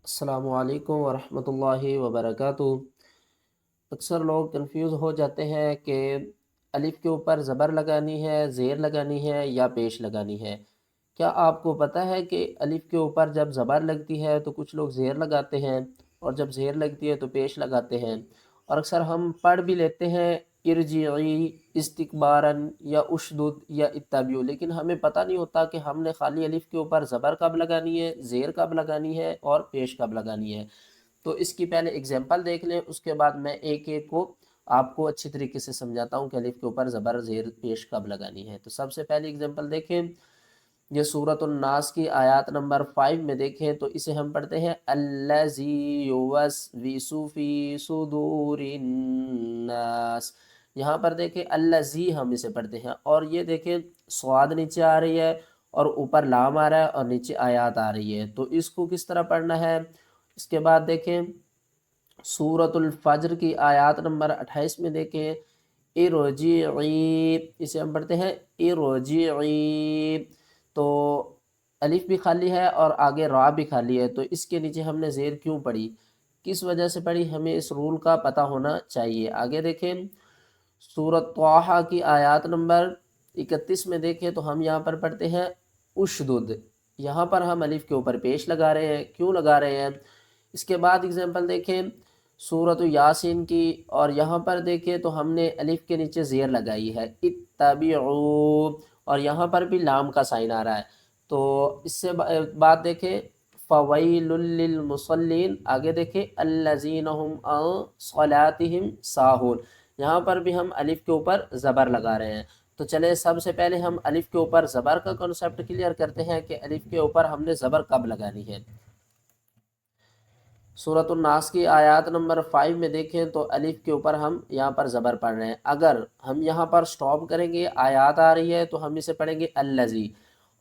السلام علیکم ورحمۃ اللہ وبرکاتہ۔ اکثر لوگ کنفیوز ہو جاتے ہیں کہ الف کے اوپر زبر لگانی ہے، زیر لگانی ہے یا پیش لگانی ہے۔ کیا آپ کو پتہ ہے کہ الف کے اوپر جب زبر لگتی ہے تو کچھ لوگ زیر لگاتے ہیں، اور جب زیر لگتی ہے تو پیش لگاتے ہیں، اور اکثر ہم پڑھ بھی لیتے ہیں ارجعی، استکبارن یا اشدد یا اتبعوا، لیکن ہمیں پتہ نہیں ہوتا کہ ہم نے خالی الف کے اوپر زبر کب لگانی ہے، زیر کب لگانی ہے اور پیش کب لگانی ہے۔ تو اس کی پہلے اگزامپل دیکھ لیں، اس کے بعد میں ایک ایک کو آپ کو اچھی طریقے سے سمجھاتا ہوں کہ الف کے اوپر زبر زیر پیش کب لگانی ہے۔ تو سب سے پہلی اگزامپل دیکھیں، یہ سورۃ الناس کی آیات نمبر 5 میں دیکھیں تو اسے ہم پڑھتے ہیں الذی یوسوس فی صدور الناس۔ یہاں پر دیکھیں الذی ہم اسے پڑھتے ہیں، اور یہ دیکھیں صاد نیچے آ رہی ہے اور اوپر لام آ رہا ہے اور نیچے آیات آ رہی ہے، تو اس کو کس طرح پڑھنا ہے۔ اس کے بعد دیکھیں سورۃ الفجر کی آیات نمبر 28 میں دیکھیں ارجعی، اسے ہم پڑھتے ہیں ارجعی، تو الف بھی خالی ہے اور آگے را بھی خالی ہے، تو اس کے نیچے ہم نے زیر کیوں پڑھی، کس وجہ سے پڑھی، ہمیں اس رول کا پتہ ہونا چاہیے۔ آگے دیکھیں سورۃ طٰہٰ کی آیات نمبر 31 میں دیکھیں تو ہم یہاں پر پڑھتے ہیں اشدد، یہاں پر ہم الف کے اوپر پیش لگا رہے ہیں، کیوں لگا رہے ہیں۔ اس کے بعد اگزامپل دیکھیں سورۃ یاسین کی، اور یہاں پر دیکھیں تو ہم نے الف کے نیچے زیر لگائی ہے اتبعوا، اور یہاں پر بھی لام کا سائن آ رہا ہے۔ تو اس سے بات دیکھیں فویل للمصلین، آگے دیکھیں الذین هم عن صلاتهم ساہون، یہاں پر بھی ہم الف کے اوپر زبر لگا رہے ہیں۔ تو چلیں سب سے پہلے ہم الف کے اوپر زبر کا کنسیپٹ کلیئر کرتے ہیں کہ الف کے اوپر ہم نے زبر کب لگانی ہے۔ سورۃ الناس کی آیات نمبر 5 میں دیکھیں تو الف کے اوپر ہم یہاں پر زبر پڑھ رہے ہیں، اگر ہم یہاں پر سٹاپ کریں گے، آیات آ رہی ہے تو ہم اسے پڑھیں گے الذی،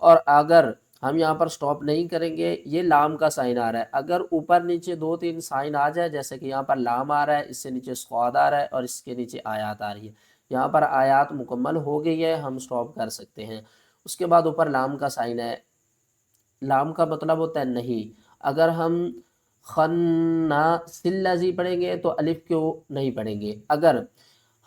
اور اگر ہم یہاں پر سٹاپ نہیں کریں گے، یہ لام کا سائن آ رہا ہے، اگر اوپر نیچے 2-3 سائن آ جائے، جیسے کہ یہاں پر لام آ رہا ہے، اس سے نیچے صاد آ رہا ہے اور اس کے نیچے آیات آ رہی ہے، یہاں پر آیات مکمل ہو گئی ہے، ہم سٹاپ کر سکتے ہیں۔ اس کے بعد اوپر لام کا سائن ہے، لام کا مطلب ہوتا ہے نہیں، اگر ہم خنّاس الذی پڑھیں گے تو الف کیوں نہیں پڑھیں گے، اگر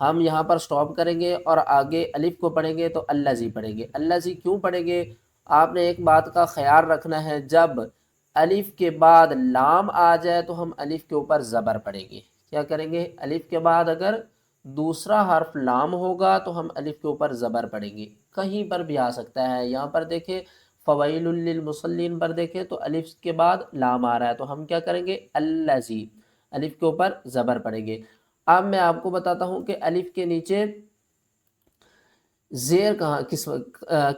ہم یہاں پر سٹاپ کریں گے اور آگے الف کو پڑھیں گے تو الذی پڑھیں گے۔ الذی کیوں پڑھیں گے، آپ نے ایک بات کا خیال رکھنا ہے، جب الف کے بعد لام آ جائے تو ہم الف کے اوپر زبر پڑھیں گے۔ کیا کریں گے، الف کے بعد اگر دوسرا حرف لام ہوگا تو ہم الف کے اوپر زبر پڑھیں گے، کہیں پر بھی آ سکتا ہے۔ یہاں پر دیکھیں فویل للمصلین پر دیکھیں تو الف کے بعد لام آ رہا ہے، تو ہم کیا کریں گے، الذی، الف کے اوپر زبر پڑھیں گے۔ اب میں آپ کو بتاتا ہوں کہ الف کے نیچے زیر کہاں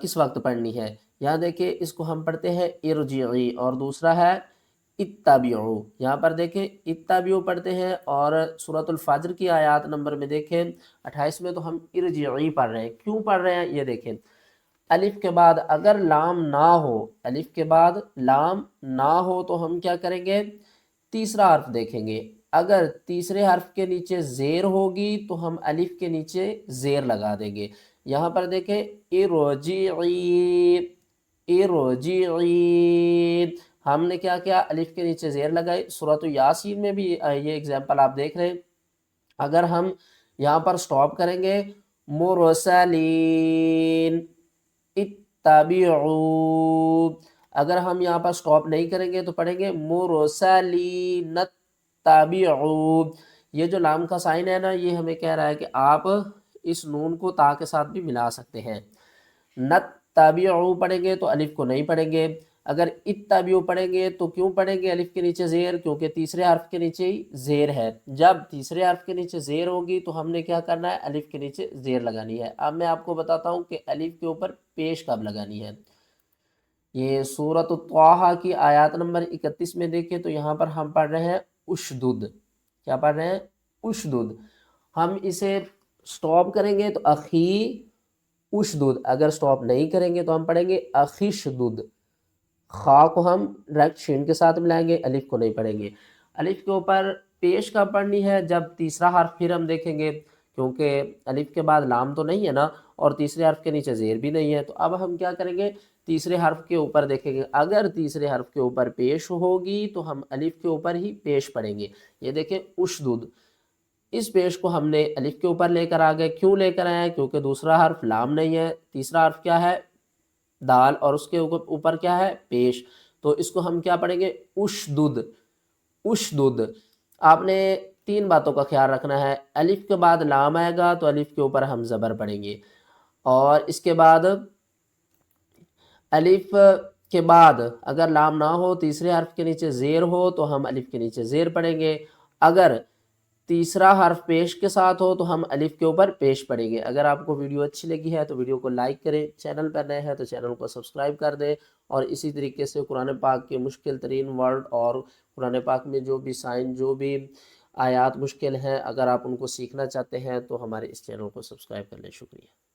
کس وقت پڑھنی ہے۔ یہاں دیکھیں اس کو ہم پڑھتے ہیں ارجعی، اور دوسرا ہے اتبعوا، یہاں پر دیکھیں اتبعوا پڑھتے ہیں، اور سورۃ الفجر کی آیات نمبر میں دیکھیں 28 میں تو ہم ارجعی پڑھ رہے ہیں، کیوں پڑھ رہے ہیں، یہ دیکھیں الف کے بعد اگر لام نہ ہو، الف کے بعد لام نہ ہو تو ہم کیا کریں گے، تیسرا حرف دیکھیں گے، اگر تیسرے حرف کے نیچے زیر ہوگی تو ہم الف کے نیچے زیر لگا دیں گے۔ یہاں پر دیکھیں ارجعی، ارجعی، ہم نے کیا کیا، الف کے نیچے زیر لگائی۔ سورۃ یاسین میں بھی یہ ایگزامپل آپ دیکھ رہے ہیں، اگر ہم یہاں پر سٹاپ کریں گے مرسلین اتبعوا، اگر ہم یہاں پر سٹاپ نہیں کریں گے تو پڑھیں گے مرسلین اتبعوا، یہ جو لام کا سائن ہے نا، یہ ہمیں کہہ رہا ہے کہ آپ اس نون کو تا کے ساتھ بھی ملا سکتے ہیں۔ نتبعوا پڑھیں گے تو الف کو نہیں پڑھیں گے، اگر اتبعوا پڑھیں گے تو کیوں پڑھیں گے الف کے نیچے زیر، کیونکہ تیسرے حرف کے نیچے ہی زیر ہے، جب تیسرے حرف کے نیچے زیر ہوگی تو ہم نے کیا کرنا ہے، الف کے نیچے زیر لگانی ہے۔ اب میں آپ کو بتاتا ہوں کہ الف کے اوپر پیش کب لگانی ہے۔ یہ سورۃ طٰہٰ کی آیات نمبر 31 میں دیکھیں تو یہاں پر ہم پڑھ رہے ہیں اشدد، کیا پڑھ رہے ہیں، اشدد، ہم اسے سٹاپ کریں گے تو اخی اشدد، اگر سٹاپ نہیں کریں گے تو ہم پڑھیں گے اخشدد، خا کو ہم ڈائریکٹ شین کے ساتھ ملائیں گے، الف کو نہیں پڑھیں گے۔ الف کے اوپر پیش کب پڑھنی ہے، جب تیسرا حرف پھر ہم دیکھیں گے، کیونکہ الف کے بعد لام تو نہیں ہے نا، اور تیسرے حرف کے نیچے زیر بھی نہیں ہے، تو اب ہم کیا کریں گے، تیسرے حرف کے اوپر دیکھیں گے، اگر تیسرے حرف کے اوپر پیش ہوگی تو ہم الف کے اوپر ہی پیش پڑھیں گے۔ یہ دیکھیں اشدد، اس پیش کو ہم نے الف کے اوپر لے کر آگئے۔ کیوں لے کر آئے؟ کیونکہ دوسرا حرف لام نہیں ہے، تیسرا حرف کیا ہے؟ دال، اور اس کے اوپر کیا ہے؟ پیش، تو اس کو ہم کیا پڑھیں گے؟ اشدد، اشدد۔ آپ نے 3 باتوں کا خیال رکھنا ہے، الف کے بعد لام آئے گا تو الف کے اوپر ہم زبر پڑھیں گے، اور اس کے بعد الف کے بعد اگر لام نہ ہو، تیسرے حرف کے نیچے زیر ہو تو ہم الف کے نیچے زیر پڑھیں گے۔ اگر تیسرا حرف پیش کے ساتھ ہو تو ہم الف کے اوپر پیش پڑھیں گے۔ اگر آپ کو ویڈیو اچھی لگی ہے تو ویڈیو کو لائک کریں، چینل پر نئے ہیں تو چینل کو سبسکرائب کر دیں، اور اسی طریقے سے قرآن پاک کے مشکل ترین ورڈ اور قرآن پاک میں جو بھی سائن، جو بھی آیات مشکل ہیں، اگر آپ ان کو سیکھنا چاہتے ہیں تو ہمارے اس چینل کو سبسکرائب کر لیں۔ شکریہ۔